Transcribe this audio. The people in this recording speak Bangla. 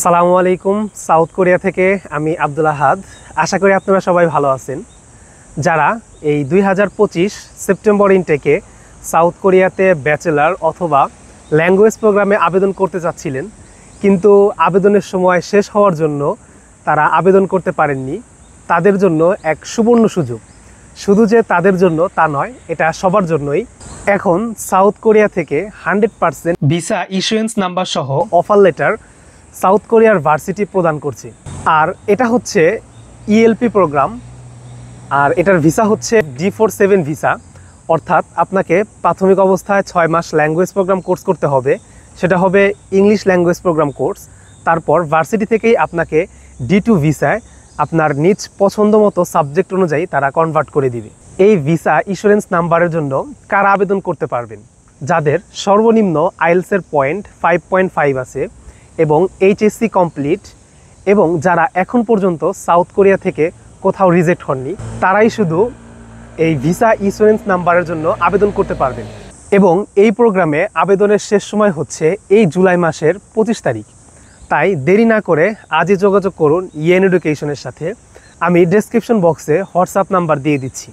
সালামু আলাইকুম। সাউথ কোরিয়া থেকে আমি আব্দুল আহাদ। আশা করি আপনারা সবাই ভালো আছেন। যারা এই 2025 সেপ্টেম্বর ইনটেকে সাউথ কোরিয়াতে ব্যাচেলার অথবা ল্যাঙ্গুয়েজ প্রোগ্রামে আবেদন করতে চাচ্ছিলেন, কিন্তু আবেদনের সময় শেষ হওয়ার জন্য তারা আবেদন করতে পারেননি, তাদের জন্য এক সুবর্ণ সুযোগ। শুধু যে তাদের জন্য তা নয়, এটা সবার জন্যই। এখন সাউথ কোরিয়া থেকে 100% ভিসা ইস্যুয়েন্স নাম্বার সহ অফার লেটার সাউথ কোরিয়ার ভার্সিটি প্রদান করছে। আর এটা হচ্ছে ইএলপি প্রোগ্রাম, আর এটার ভিসা হচ্ছে D47 ভিসা। অর্থাৎ আপনাকে প্রাথমিক অবস্থায় 6 মাস ল্যাঙ্গুয়েজ প্রোগ্রাম কোর্স করতে হবে, সেটা হবে ইংলিশ ল্যাঙ্গুয়েজ প্রোগ্রাম কোর্স। তারপর ভার্সিটি থেকেই আপনাকে D2 ভিসায় আপনার নিজ পছন্দ মতো সাবজেক্ট অনুযায়ী তারা কনভার্ট করে দিবে। এই ভিসা ইন্স্যুরেন্স নাম্বারের জন্য কারা আবেদন করতে পারবেন? যাদের সর্বনিম্ন আইএলসের পয়েন্ট 5.5 আছে এবং এইচএসসি কমপ্লিট, এবং যারা এখন পর্যন্ত সাউথ কোরিয়া থেকে কোথাও রিজেক্ট হননি, তারাই শুধু এই ভিসা ইন্স্যুরেন্স নাম্বারের জন্য আবেদন করতে পারবেন। এবং এই প্রোগ্রামে আবেদনের শেষ সময় হচ্ছে এই জুলাই মাসের 25 তারিখ। তাই দেরি না করে আজই যোগাযোগ করুন ইয়েন এডুকেশনের সাথে। আমি ডেসক্রিপশন বক্সে হোয়াটসঅ্যাপ নাম্বার দিয়ে দিচ্ছি।